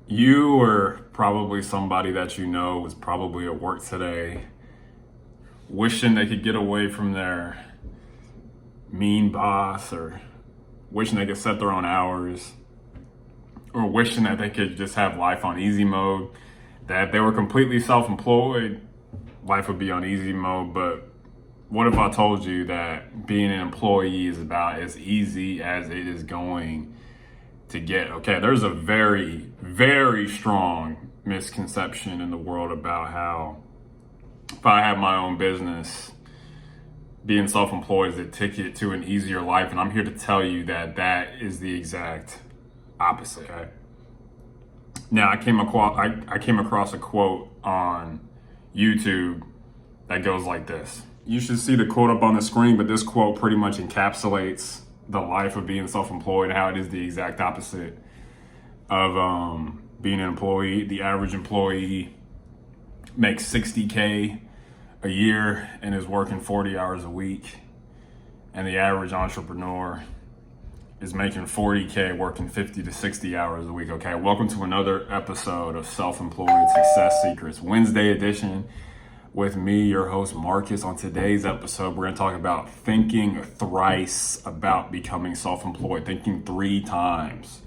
You or probably somebody that you know was probably at work today, wishing they could get away from their mean boss, or wishing they could set their own hours, or wishing that they could just have life on easy mode. That if they were completely self employed, life would be on easy mode. But what if I told you that being an employee is about as easy as it is going to get? Okay, there's a very, very strong misconception in the world about how if I have my own business, being self-employed is a ticket to an easier life. And I'm here to tell you that that is the exact opposite. Okay? Now, I came across a quote on YouTube that goes like this. You should see the quote up on the screen, but this quote pretty much encapsulates the life of being self-employed, how it is the exact opposite of being an employee. The average employee makes 60K a year and is working 40 hours a week. And the average entrepreneur is making 40K working 50 to 60 hours a week. Okay, welcome to another episode of Self-Employed Success Secrets, Wednesday edition, with me, your host, Marcus. On today's episode, we're going to talk about thinking thrice about becoming self-employed, thinking 3 times.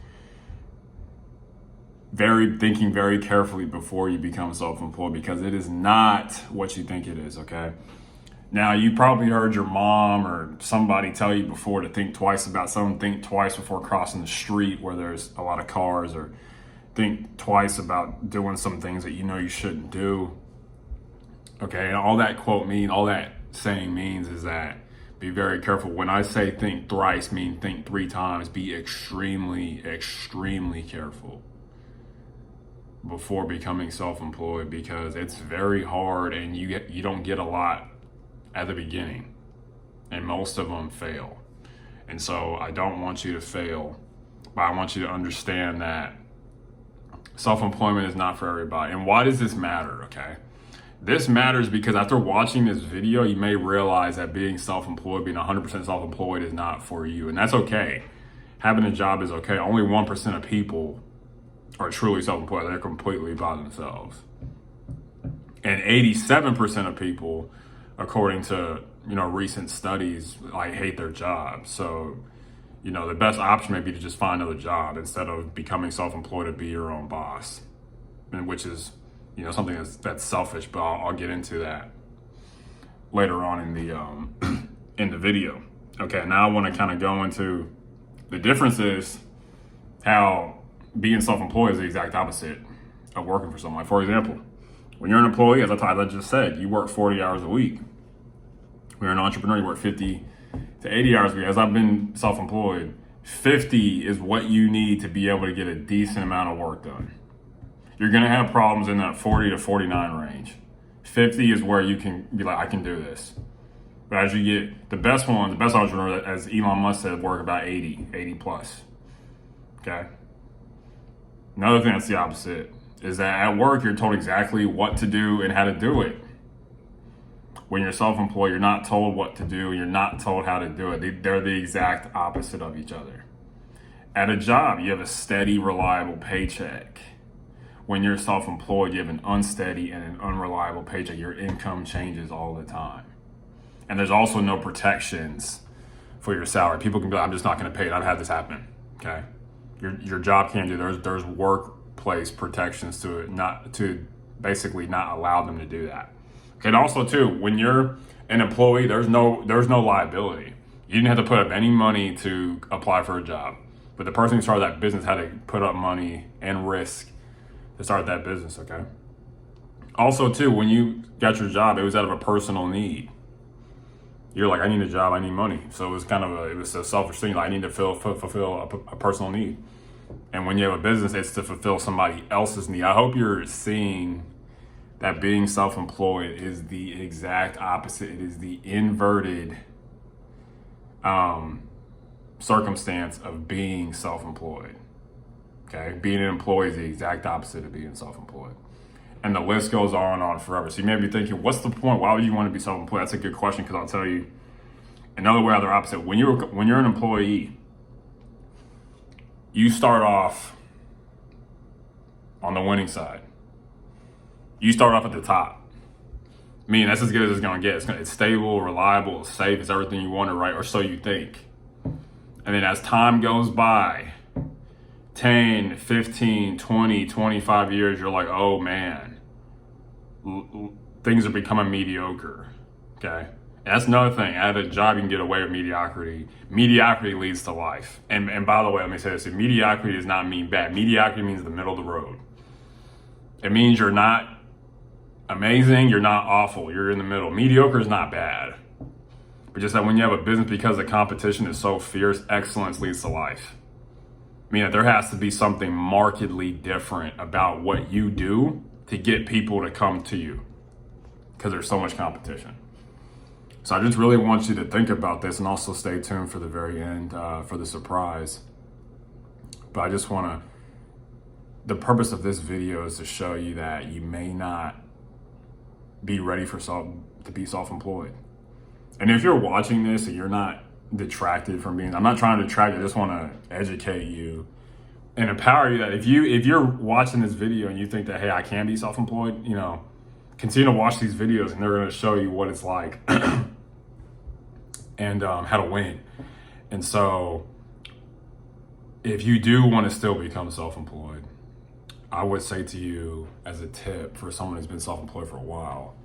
Thinking very carefully before you become self-employed, because it is not what you think it is, okay? Now, you probably heard your mom or somebody tell you before to think twice about something. Think twice before crossing the street where there's a lot of cars, or think twice about doing some things that you know you shouldn't do. Okay, and all that saying means is that be very careful. When I say think thrice, mean think 3 times. Be extremely, extremely careful before becoming self-employed, because it's very hard and you don't get a lot at the beginning, and most of them fail. And so I don't want you to fail, but I want you to understand that self-employment is not for everybody. And why does this matter? Okay, this matters because after watching this video, you may realize that being self-employed, being 100% self-employed, is not for you. And that's okay. Having a job is okay. Only 1% of people are truly self-employed. They're completely by themselves. And 87% of people, according to recent studies, hate their job. So the best option may be to just find another job instead of becoming self-employed, to be your own boss, and which is something that's selfish. But I'll get into that later on in the in the video. Okay, now I want to kind of go into the differences, how being self-employed is the exact opposite of working for someone. For example, when you're an employee, as I just said, you work 40 hours a week. When you're an entrepreneur, you work 50 to 80 hours a week. As I've been self-employed, 50 is what you need to be able to get a decent amount of work done. You're going to have problems in that 40 to 49 range. 50 is where you can be like, I can do this. But as you get the best entrepreneur, as Elon Musk said, work about 80 plus. Okay. Another thing that's the opposite is that at work, you're told exactly what to do and how to do it. When you're self-employed, you're not told what to do. You're not told how to do it. They're the exact opposite of each other. At a job, you have a steady, reliable paycheck. When you're self-employed, you have an unsteady and an unreliable paycheck. Your income changes all the time. And there's also no protections for your salary. People can be like, I'm just not going to pay it. I've had this happen. Okay. Your job can't do. There's workplace protections to it, not to basically not allow them to do that. Okay, and also too, when you're an employee, there's no liability. You didn't have to put up any money to apply for a job, but the person who started that business had to put up money and risk to start that business. Okay. Also too, when you got your job, it was out of a personal need. You're like, I need a job, I need money. So it was a selfish thing. Like, I need to fulfill a personal need. And when you have a business, it's to fulfill somebody else's need. I hope you're seeing that being self-employed is the exact opposite. It is the inverted circumstance of being self-employed. Okay, being an employee is the exact opposite of being self-employed. And the list goes on and on forever. So you may be thinking, what's the point? Why would you want to be self-employed? That's a good question, because I'll tell you another way, other opposite. When you're an employee, you start off on the winning side. You start off at the top. I mean, that's as good as it's going to get. It's stable, reliable, it's safe, it's everything you wanted, right? Or so you think. And then as time goes by, 10, 15, 20, 25 years, you're like, oh man, things are becoming mediocre, okay? And that's another thing. At a job, you can get away with mediocrity. Mediocrity leads to life. And by the way, let me say this. Mediocrity does not mean bad. Mediocrity means the middle of the road. It means you're not amazing, you're not awful, you're in the middle. Mediocre is not bad. But just that when you have a business, because the competition is so fierce, excellence leads to life. Meaning there has to be something markedly different about what you do to get people to come to you, because there's so much competition. So I just really want you to think about this, and also stay tuned for the very end for the surprise. But I just want to, the purpose of this video is to show you that you may not be ready to be self-employed. And if you're watching this and you're not detracted from being, I'm not trying to detract, I just want to educate you and empower you that if you're watching this video and you think that, hey, I can be self-employed, you know, continue to watch these videos and they're going to show you what it's like and how to win. And so if you do want to still become self-employed, I would say to you as a tip for someone who's been self-employed for a while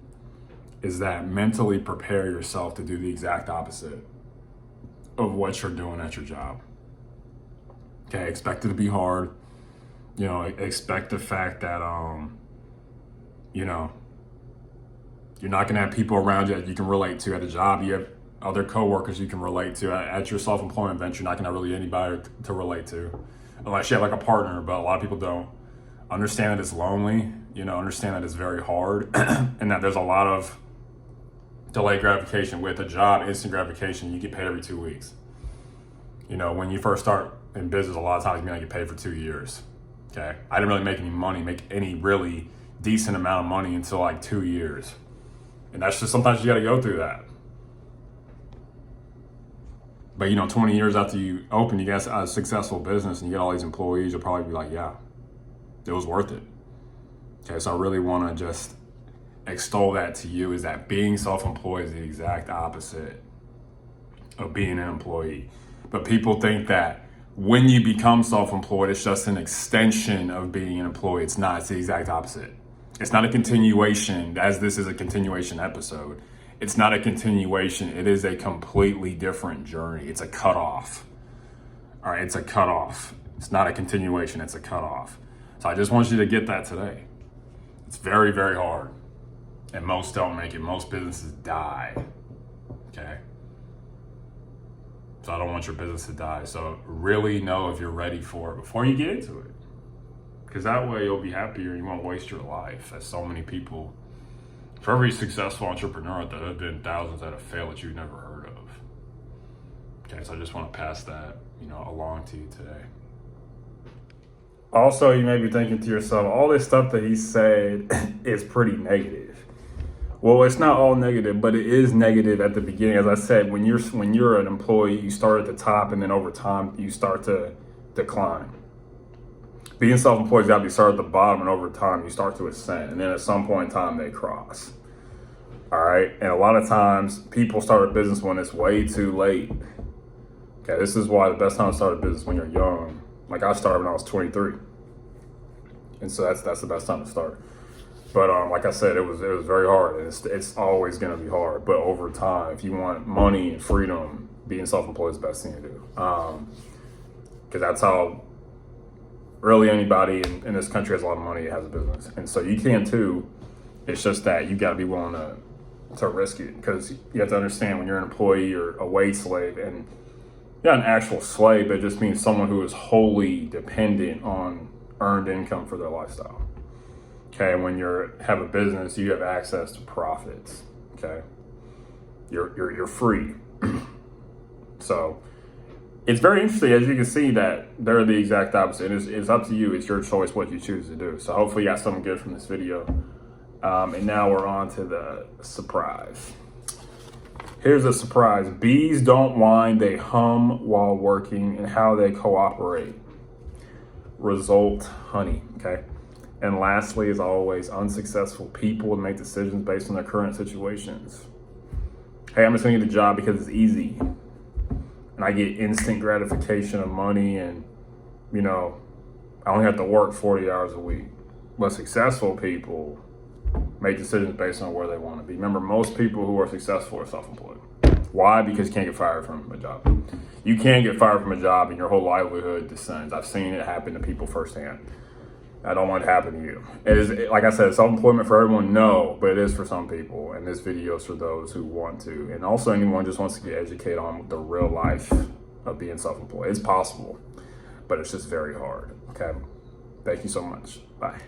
is that mentally prepare yourself to do the exact opposite of what you're doing at your job. Okay, expect it to be hard. You know, expect the fact that, you know, you're not gonna have people around you that you can relate to at a job. You have other coworkers you can relate to. At your self-employment venture, you're not gonna have really anybody to relate to, unless you have like a partner, but a lot of people don't. Understand that it's lonely, you know, understand that it's very hard and that there's a lot of delayed gratification. With a job, instant gratification, you get paid every 2 weeks. You know, when you first start in business, a lot of times you may not get paid for 2 years, okay? I didn't really make any really decent amount of money until like 2 years. And that's just, sometimes you gotta go through that. But you know, 20 years after you open, you get a successful business and you get all these employees, you'll probably be like, yeah, it was worth it. Okay, so I really want to just extol that to you, is that being self-employed is the exact opposite of being an employee. But people think that when you become self-employed, it's just an extension of being an employee. It's not. It's the exact opposite. It's not a continuation, as this is a continuation episode. It's not a continuation. It is a completely different journey. It's a cutoff. All right, it's a cutoff. It's not a continuation. It's a cutoff. So I just want you to get that today. It's very, very hard. And most don't make it. Most businesses die. Okay? So I don't want your business to die. So really know if you're ready for it before you get into it. Because that way you'll be happier and you won't waste your life. As so many people, for every successful entrepreneur, there have been thousands that have failed that you've never heard of. Okay, so I just want to pass that, you know, along to you today. Also, you may be thinking to yourself, all this stuff that he said is pretty negative. Well, it's not all negative, but it is negative at the beginning. As I said, when you're an employee, you start at the top, and then over time, you start to decline. Being self-employed is got to be start at the bottom, and over time, you start to ascend. And then at some point in time, they cross. All right? And a lot of times, people start a business when it's way too late. Okay, this is why the best time to start a business when you're young. Like I started when I was 23. And so that's the best time to start. But like I said, it was very hard. And it's always going to be hard. But over time, if you want money and freedom, being self-employed is the best thing to do. Because that's how really anybody in this country has a lot of money, has a business. And so you can too. It's just that you got to be willing to risk it. Because you have to understand, when you're an employee, you're a wage slave. And you're not an actual slave, but it just means someone who is wholly dependent on earned income for their lifestyle. Okay, when you have a business, you have access to profits. Okay, you're free. So it's very interesting, as you can see, that they're the exact opposite. It's up to you. It's your choice what you choose to do. So hopefully you got something good from this video. And now we're on to the surprise. Here's a surprise. Bees don't whine, they hum while working, and how they cooperate. Result, honey, okay? And lastly, as always, unsuccessful people make decisions based on their current situations. Hey, I'm just gonna get a job because it's easy. And I get instant gratification of money, and, you know, I only have to work 40 hours a week. But successful people make decisions based on where they want to be. Remember, most people who are successful are self-employed. Why? Because you can't get fired from a job. You can't get fired from a job and your whole livelihood descends. I've seen it happen to people firsthand. I don't want it to happen to you. It is, like I said, self-employment for everyone? No, but it is for some people. And this video is for those who want to. And also anyone just wants to get educated on the real life of being self-employed. It's possible, but it's just very hard. Okay? Thank you so much. Bye.